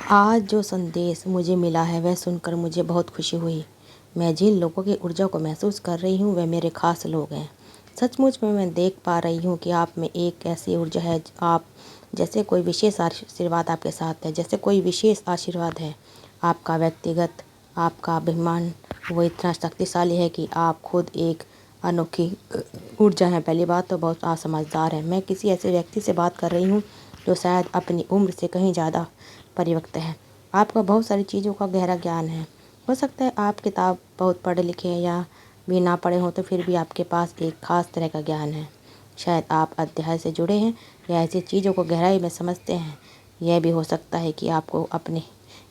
आज जो संदेश मुझे मिला है वह सुनकर मुझे बहुत खुशी हुई। मैं जिन लोगों की ऊर्जा को महसूस कर रही हूँ वह मेरे खास लोग हैं। सचमुच में मैं देख पा रही हूँ कि आप में एक ऐसी ऊर्जा है, आप जैसे कोई विशेष आशीर्वाद आपके साथ है, जैसे कोई विशेष आशीर्वाद है। आपका व्यक्तिगत, आपका अभिमान वो इतना शक्तिशाली है कि आप खुद एक अनोखी ऊर्जा हैं। पहली बात तो बहुत असमझदार है। मैं किसी ऐसे व्यक्ति से बात कर रही हूँ जो शायद अपनी उम्र से कहीं ज़्यादा परिपक्व है। आपको बहुत सारी चीज़ों का गहरा ज्ञान है। हो सकता है आप किताब बहुत पढ़े लिखे हैं या भी ना पढ़े हों, तो फिर भी आपके पास एक ख़ास तरह का ज्ञान है। शायद आप अध्याय से जुड़े हैं या ऐसी चीज़ों को गहराई में समझते हैं। यह भी हो सकता है कि आपको अपने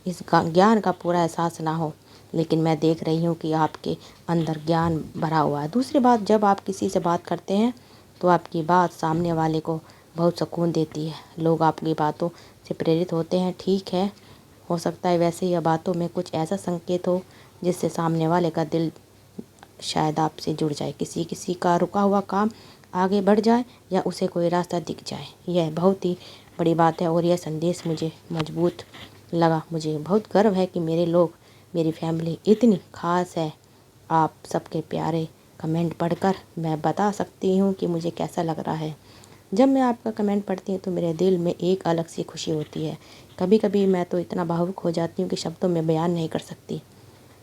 इस ज्ञान का पूरा एहसास ना हो, लेकिन मैं देख रही हूँ कि आपके अंदर ज्ञान भरा हुआ है। दूसरी बात, जब आप किसी से बात करते हैं तो आपकी बात सामने वाले को बहुत सुकून देती है। लोग आपकी बातों से प्रेरित होते हैं। ठीक है, हो सकता है वैसे यह बातों में कुछ ऐसा संकेत हो जिससे सामने वाले का दिल शायद आपसे जुड़ जाए, किसी किसी का रुका हुआ काम आगे बढ़ जाए या उसे कोई रास्ता दिख जाए। यह बहुत ही बड़ी बात है और यह संदेश मुझे मजबूत लगा। मुझे बहुत गर्व है कि मेरे लोग, मेरी फैमिली इतनी खास है। आप सबके प्यारे कमेंट पढ़कर मैं बता सकती हूँ कि मुझे कैसा लग रहा है। जब मैं आपका कमेंट पढ़ती हूँ तो मेरे दिल में एक अलग सी खुशी होती है। कभी कभी मैं तो इतना भावुक हो जाती हूँ कि शब्दों में बयान नहीं कर सकती।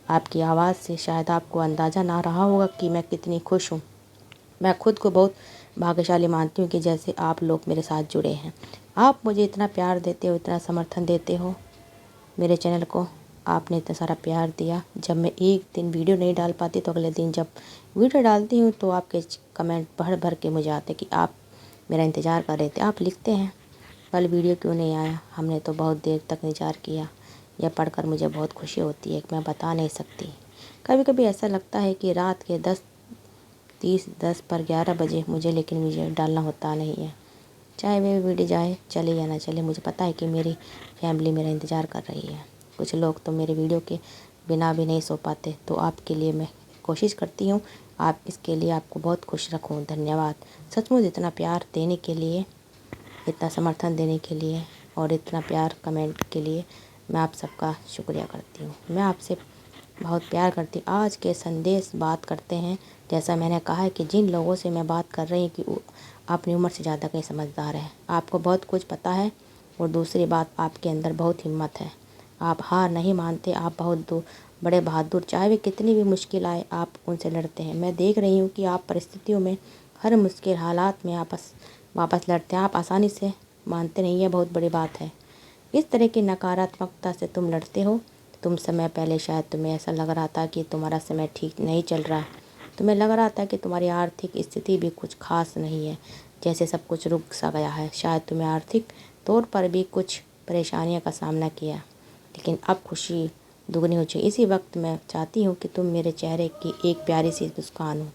आपकी आवाज़ से शायद आपको अंदाज़ा ना रहा होगा कि मैं कितनी खुश हूँ। मैं खुद को बहुत भाग्यशाली मानती हूँ कि जैसे आप लोग मेरे साथ जुड़े हैं। आप मुझे इतना प्यार देते हो, इतना समर्थन देते हो। मेरे चैनल को आपने इतना सारा प्यार दिया। जब मैं एक दिन वीडियो नहीं डाल पाती तो अगले दिन जब वीडियो डालती हूँ तो आपके कमेंट भर भर के मुझे आते कि आप मेरा इंतज़ार कर रहे थे। आप लिखते हैं, कल वीडियो क्यों नहीं आया, हमने तो बहुत देर तक इंतज़ार किया। यह पढ़कर मुझे बहुत खुशी होती है कि मैं बता नहीं सकती। कभी कभी ऐसा लगता है कि रात के 10:30 पर 11 बजे मुझे डालना होता नहीं है। चाहे वे वीडियो जाए चले या ना चले, मुझे पता है कि मेरी फैमिली मेरा इंतज़ार कर रही है। कुछ लोग तो मेरे वीडियो के बिना भी नहीं सो पाते, तो आपके लिए मैं कोशिश करती हूँ। आप इसके लिए आपको बहुत खुश रखूँ। धन्यवाद सचमुच इतना प्यार देने के लिए, इतना समर्थन देने के लिए और इतना प्यार कमेंट के लिए। मैं आप सबका शुक्रिया करती हूँ। मैं आपसे बहुत प्यार करती हूँ। आज के संदेश बात करते हैं। जैसा मैंने कहा है कि जिन लोगों से मैं बात कर रही हूँ कि वो अपनी उम्र से ज़्यादा कहीं समझदार है, आपको बहुत कुछ पता है। और दूसरी बात, आपके अंदर बहुत हिम्मत है। आप हार नहीं मानते, आप बहुत बड़े बहादुर। चाहे वे कितनी भी मुश्किल आए, आप उनसे लड़ते हैं। मैं देख रही हूँ कि आप परिस्थितियों में, हर मुश्किल हालात में वापस लड़ते हैं। आप आसानी से मानते नहीं, है बहुत बड़ी बात है। इस तरह की नकारात्मकता से तुम लड़ते हो। तुम समय पहले शायद तुम्हें ऐसा लग रहा था कि तुम्हारा समय ठीक नहीं चल रहा। तुम्हें लग रहा था कि तुम्हारी आर्थिक स्थिति भी कुछ खास नहीं है, जैसे सब कुछ रुक सा गया है। शायद तुम्हें आर्थिक तौर पर भी कुछ परेशानियों का सामना किया, लेकिन अब खुशी दुगनी हो जाए। इसी वक्त मैं चाहती हूँ कि तुम मेरे चेहरे की एक प्यारी सी मुस्कान हो,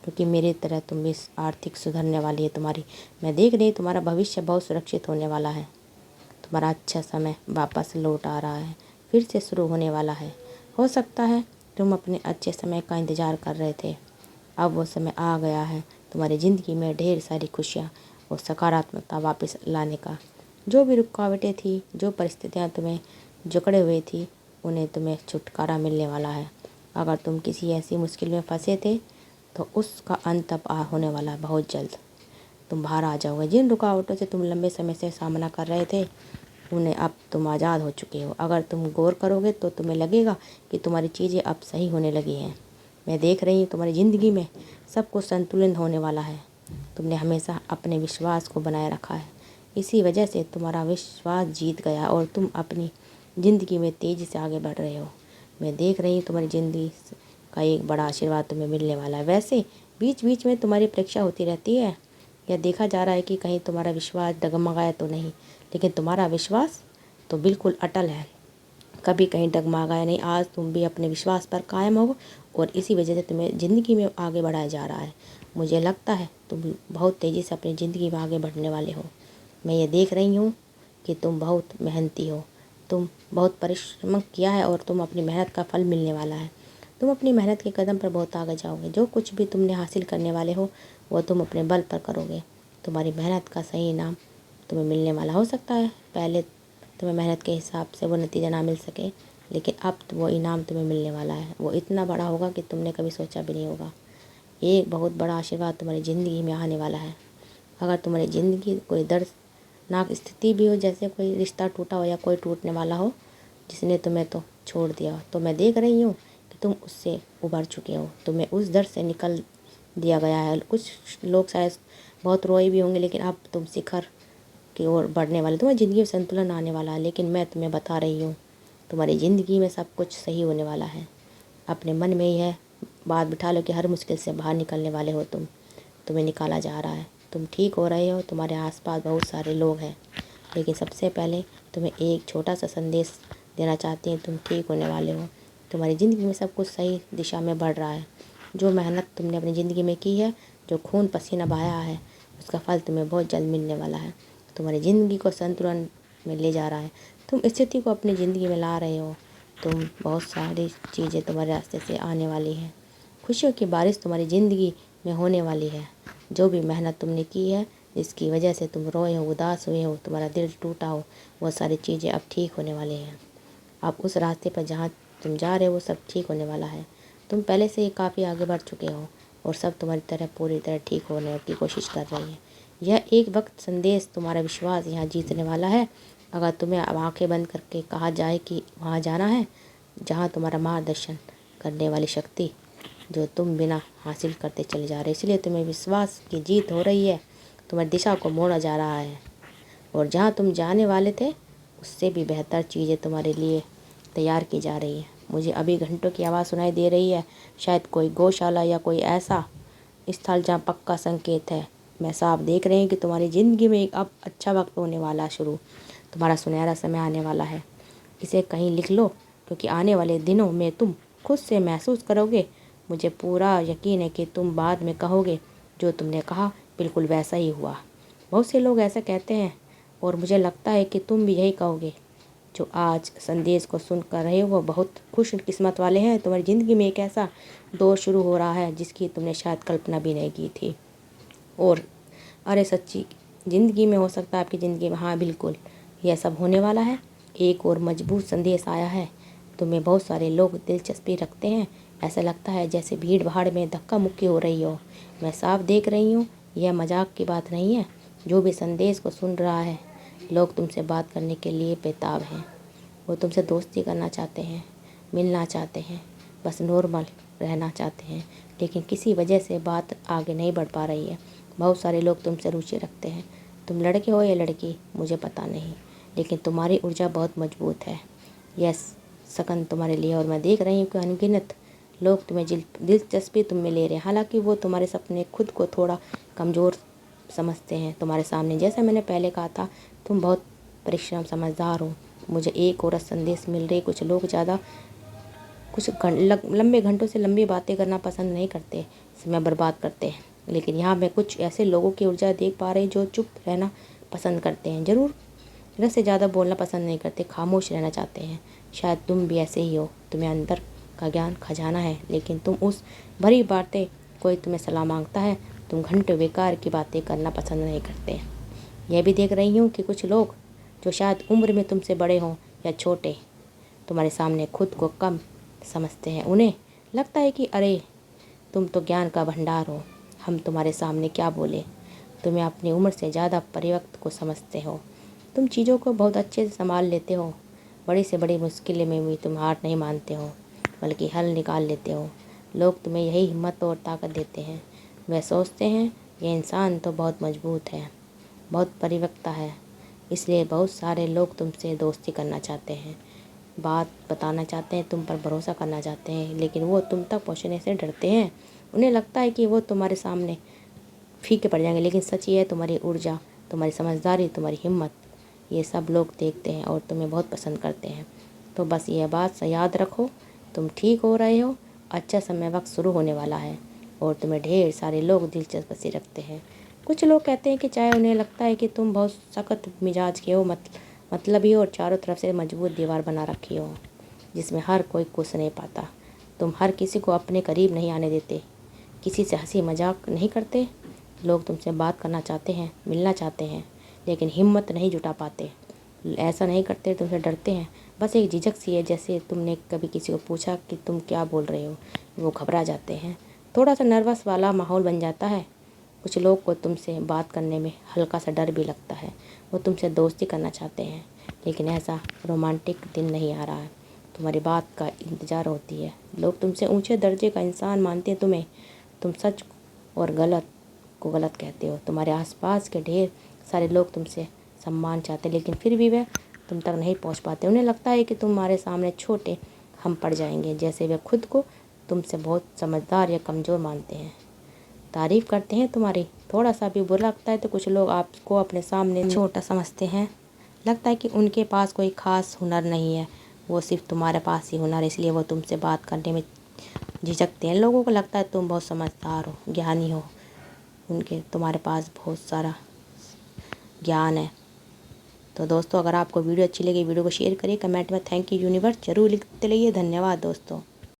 क्योंकि मेरी तरह तुम भी आर्थिक सुधरने वाली है तुम्हारी। मैं देख रही तुम्हारा भविष्य बहुत सुरक्षित होने वाला है। तुम्हारा अच्छा समय वापस लौट आ रहा है, फिर से शुरू होने वाला है। हो सकता है तुम अपने अच्छे समय का इंतज़ार कर रहे थे, अब वो समय आ गया है तुम्हारी ज़िंदगी में ढेर सारी खुशियाँ और सकारात्मकता वापस लाने का। जो भी रुकावटें थी, जो परिस्थितियाँ तुम्हें जकड़े हुए थी, उन्हें तुम्हें छुटकारा मिलने वाला है। अगर तुम किसी ऐसी मुश्किल में फंसे थे तो उसका अंत अब होने वाला है बहुत जल्द। तुम बाहर आ जाओगे। जिन रुकावटों से तुम लंबे समय से सामना कर रहे थे, उन्हें अब तुम आज़ाद हो चुके हो। अगर तुम गौर करोगे तो तुम्हें लगेगा कि तुम्हारी चीज़ें अब सही होने लगी हैं। मैं देख रही हूँ तुम्हारी ज़िंदगी में सब कुछ संतुलित होने वाला है। तुमने हमेशा अपने विश्वास को बनाए रखा है, इसी वजह से तुम्हारा विश्वास जीत गया और तुम अपनी ज़िंदगी में तेज़ी से आगे बढ़ रहे हो। मैं देख रही हूँ तुम्हारी ज़िंदगी का एक बड़ा आशीर्वाद तुम्हें मिलने वाला है। वैसे बीच बीच में तुम्हारी परीक्षा होती रहती है। यह देखा जा रहा है कि कहीं तुम्हारा विश्वास डगमगाया तो नहीं, लेकिन तुम्हारा विश्वास तो बिल्कुल अटल है, कभी कहीं डगमगाया नहीं। आज तुम भी अपने विश्वास पर कायम हो और इसी वजह से तुम्हें ज़िंदगी में आगे बढ़ाया जा रहा है। मुझे लगता है तुम बहुत तेज़ी से अपनी ज़िंदगी में आगे बढ़ने वाले हो। मैं ये देख रही हूँ कि तुम बहुत मेहनती हो, तुम बहुत परिश्रम किया है और तुम अपनी मेहनत का फल मिलने वाला है। तुम अपनी मेहनत के कदम पर बहुत आगे जाओगे। जो कुछ भी तुमने हासिल करने वाले हो वो तुम अपने बल पर करोगे। तुम्हारी मेहनत का सही इनाम तुम्हें मिलने वाला। हो सकता है पहले तुम्हें मेहनत के हिसाब से वो नतीजा ना मिल सके, लेकिन अब तो वो इनाम तुम्हें मिलने वाला है। वो इतना बड़ा होगा कि तुमने कभी सोचा भी नहीं होगा। एक बहुत बड़ा आशीर्वाद तुम्हारी ज़िंदगी में आने वाला है। अगर तुम्हारी ज़िंदगी कोई दर्दनाक स्थिति भी हो, जैसे कोई रिश्ता टूटा हो या कोई टूटने वाला हो जिसने तुम्हें तो छोड़ दिया हो, तो मैं देख रही हूँ कि तुम उससे उबर चुके हो। तुम्हें उस दर्द से निकल दिया गया है। कुछ लोग शायद बहुत रोए भी होंगे, लेकिन अब तुम शिखर की ओर बढ़ने वाले, तुम्हारी ज़िंदगी में संतुलन आने वाला है। लेकिन मैं तुम्हें बता रही हूँ, तुम्हारी ज़िंदगी में सब कुछ सही होने वाला है। अपने मन में ही है बात बिठा लो कि हर मुश्किल से बाहर निकलने वाले हो तुम। तुम्हें निकाला जा रहा है, तुम ठीक हो रहे हो। तुम्हारे आसपास बहुत सारे लोग हैं, लेकिन सबसे पहले तुम्हें एक छोटा सा संदेश देना चाहती हैं, तुम ठीक होने वाले हो। तुम्हारी ज़िंदगी में सब कुछ सही दिशा में बढ़ रहा है। जो मेहनत तुमने अपनी ज़िंदगी में की है, जो खून पसीना बहाया है, उसका फल तुम्हें बहुत जल्द मिलने वाला है। तुम्हारी ज़िंदगी को संतुलन में ले जा रहा है। तुम स्थिति को अपनी ज़िंदगी में ला रहे हो। तुम बहुत सारी चीज़ें तुम्हारे रास्ते से आने वाली हैं। खुशियों की बारिश तुम्हारी ज़िंदगी में होने वाली है। जो भी मेहनत तुमने की है, जिसकी वजह से तुम रोए हो, उदास हुए हो, तुम्हारा दिल टूटा हो, वो सारी चीज़ें अब ठीक होने वाली हैं। अब उस रास्ते पर जहाँ तुम जा रहे हो वो सब ठीक होने वाला है। तुम पहले से ही काफ़ी आगे बढ़ चुके हो और सब तुम्हारी तरह पूरी तरह ठीक होने की कोशिश कर रही है। यह एक वक्त संदेश तुम्हारा विश्वास यहाँ जीतने वाला है। अगर तुम्हें अब आंखें बंद करके कहा जाए कि वहाँ जाना है जहाँ तुम्हारा मार्गदर्शन करने वाली शक्ति जो तुम बिना हासिल करते चले जा रहे, इसलिए तुम्हें विश्वास की जीत हो रही है। तुम्हारी दिशा को मोड़ा जा रहा है और जहाँ तुम जाने वाले थे उससे भी बेहतर चीज़ें तुम्हारे लिए तैयार की जा रही है। मुझे अभी घंटों की आवाज़ सुनाई दे रही है, शायद कोई गौशाला या कोई ऐसा स्थल जहाँ पक्का संकेत है। मैं साफ देख रही हूँ कि तुम्हारी ज़िंदगी में एक अब अच्छा वक्त होने वाला शुरू, तुम्हारा सुनहरा समय आने वाला है। इसे कहीं लिख लो, क्योंकि आने वाले दिनों में तुम खुद से महसूस करोगे। मुझे पूरा यकीन है कि तुम बाद में कहोगे जो तुमने कहा बिल्कुल वैसा ही हुआ। बहुत से लोग ऐसा कहते हैं और मुझे लगता है कि तुम भी यही कहोगे। जो आज संदेश को सुन कर रहे हो वो बहुत खुशकिस्मत वाले हैं। तुम्हारी ज़िंदगी में एक ऐसा दौर शुरू हो रहा है जिसकी तुमने शायद कल्पना भी नहीं की थी। और अरे सच्ची ज़िंदगी में हो सकता है आपकी ज़िंदगी में, हाँ बिल्कुल यह सब होने वाला है। एक और मजबूत संदेश आया है। तुम्हें बहुत सारे लोग दिलचस्पी रखते हैं। ऐसा लगता है जैसे भीड़ भाड़ में धक्का मुक्की हो रही हो। मैं साफ देख रही हूँ, यह मजाक की बात नहीं है। जो भी संदेश को सुन रहा है, लोग तुमसे बात करने के लिए बेताब हैं। वो तुमसे दोस्ती करना चाहते हैं, मिलना चाहते हैं, बस नॉर्मल रहना चाहते हैं, लेकिन किसी वजह से बात आगे नहीं बढ़ पा रही है। बहुत सारे लोग तुमसे रुचि रखते हैं। तुम लड़के हो या लड़की मुझे पता नहीं, लेकिन तुम्हारी ऊर्जा बहुत मजबूत है। यह सकन तुम्हारे लिए, और मैं देख रही हूँ कि अनगिनत लोग तुम्हें दिलचस्पी तुम में ले रहे हैं। हालांकि वो तुम्हारे सपने खुद को थोड़ा कमज़ोर समझते हैं तुम्हारे सामने। जैसा मैंने पहले कहा था, तुम बहुत परिश्रम समझदार हो। मुझे एक और संदेश मिल रही, कुछ लोग ज़्यादा लंबे घंटों से लंबी बातें करना पसंद नहीं करते, समय बर्बाद करते हैं। लेकिन यहाँ मैं कुछ ऐसे लोगों की ऊर्जा देख पा रही जो चुप रहना पसंद करते हैं। ज़रूरत से ज़्यादा बोलना पसंद नहीं करते, खामोश रहना चाहते हैं। शायद तुम भी ऐसे ही हो। तुम्हें अंदर का ज्ञान खजाना है, लेकिन तुम उस भरी बातें, कोई तुम्हें सलाह मांगता है, तुम घंटों बेकार की बातें करना पसंद नहीं करते। यह भी देख रही हूँ कि कुछ लोग जो शायद उम्र में तुमसे बड़े हों या छोटे, तुम्हारे सामने खुद को कम समझते हैं। उन्हें लगता है कि अरे तुम तो ज्ञान का भंडार हो, हम तुम्हारे सामने क्या बोले। तुम्हें अपनी उम्र से ज़्यादा परिपक्व को समझते हो। तुम चीज़ों को बहुत अच्छे से संभाल लेते हो। बड़ी से बड़ी मुश्किलें में भी तुम हार नहीं मानते हो, बल्कि हल निकाल लेते हो। लोग तुम्हें यही हिम्मत और ताकत देते हैं। वे सोचते हैं ये इंसान तो बहुत मजबूत है, बहुत परिपक्व है, इसलिए बहुत सारे लोग तुमसे दोस्ती करना चाहते हैं, बात बताना चाहते हैं, तुम पर भरोसा करना चाहते हैं, लेकिन वो तुम तक पहुंचने से डरते हैं। उन्हें लगता है कि वो तुम्हारे सामने फीके पड़ जाएंगे। लेकिन सच ये है, तुम्हारी ऊर्जा, तुम्हारी समझदारी, तुम्हारी हिम्मत, ये सब लोग देखते हैं और तुम्हें बहुत पसंद करते हैं। तो बस यह बात याद रखो, तुम ठीक हो रहे हो। अच्छा समय वक्त शुरू होने वाला है और तुम्हें ढेर सारे लोग दिलचस्पी रखते हैं। कुछ लोग कहते हैं कि चाहे उन्हें लगता है कि तुम बहुत सख्त मिजाज के हो, मतलबी हो और चारों तरफ से मजबूत दीवार बना रखी हो जिसमें हर कोई घुस नहीं पाता। तुम हर किसी को अपने करीब नहीं आने देते, किसी से हंसी मजाक नहीं करते। लोग तुमसे बात करना चाहते हैं, मिलना चाहते हैं, लेकिन हिम्मत नहीं जुटा पाते। ऐसा नहीं करते, तुमसे डरते हैं। बस एक झिझक सी है, जैसे तुमने कभी किसी को पूछा कि तुम क्या बोल रहे हो, वो घबरा जाते हैं। थोड़ा सा नर्वस वाला माहौल बन जाता है। कुछ लोग को तुमसे बात करने में हल्का सा डर भी लगता है। वो तुमसे दोस्ती करना चाहते हैं, लेकिन ऐसा रोमांटिक दिन नहीं आ रहा है। तुम्हारी बात का इंतज़ार होती है। लोग तुमसे ऊंचे दर्जे का इंसान मानते हैं तुम्हें। तुम सच और गलत को गलत कहते हो। तुम्हारे आसपास के ढेर सारे लोग तुमसे सम्मान चाहते हैं, लेकिन फिर भी वे तुम तक नहीं पहुंच पाते। उन्हें लगता है कि तुम्हारे सामने छोटे हम पड़ जाएंगे, जैसे वे खुद को तुमसे बहुत समझदार या कमज़ोर मानते हैं। तारीफ़ करते हैं तुम्हारी, थोड़ा सा भी बुरा लगता है तो कुछ लोग आपको अपने सामने छोटा समझते हैं। लगता है कि उनके पास कोई ख़ास हुनर नहीं है, वो सिर्फ तुम्हारे पास ही हुनर है, इसलिए वो तुमसे बात करने में झिझकते हैं। लोगों को लगता है तुम बहुत समझदार हो, ज्ञानी हो, उनके तुम्हारे पास बहुत सारा ज्ञान है। तो दोस्तों, अगर आपको वीडियो अच्छी लगी, वीडियो को शेयर करिए, कमेंट में थैंक यू यूनिवर्स ज़रूर लिखते रहिए। धन्यवाद दोस्तों।